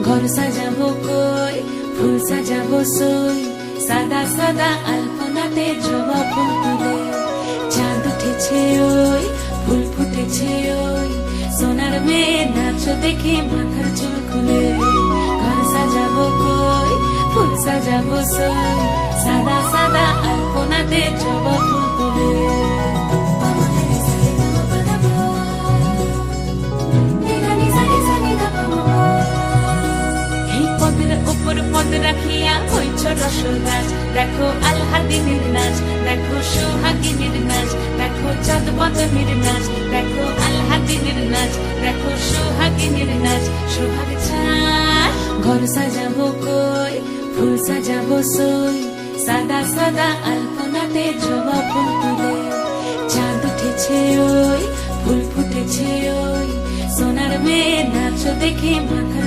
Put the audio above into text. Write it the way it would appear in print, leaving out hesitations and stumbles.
ঘর সাজাবো কই, ফুল সাজাবো সই, সাদা সাদা আলপনাতে জবা ফুল তুলে। চাঁদ উঠেছে ওই, ফুল ফুটেছে ওই, সোনার মেয়ে নাচো দেখে মাথার চুল খুলে। ঘর সাজাবো কই, ফুল সাজাবো সই, সাদা সাদা আলপনাতে জবা ফুল তুলে। পদ রাখিয়া হইছ রসরাজ, দেখো আলহাদিনের নাচ, দেখো সোহাগিনীর নাচ, দেখো চাঁদ বদনের নাচ, দেখো আলহাদিনের নাচ, দেখো সোহাগিনীর নাচ, সোহাগ চাঁদ। ঘর সাজাবো কই, ফুল সাজাবো সই, সাদা সাদা আলপনাতে জবা ফুল তুলে। চাঁদ উঠেছে ওই, ফুল ফুটেছে ওই, সোনার মেয়ে নাচো দেখে মাথার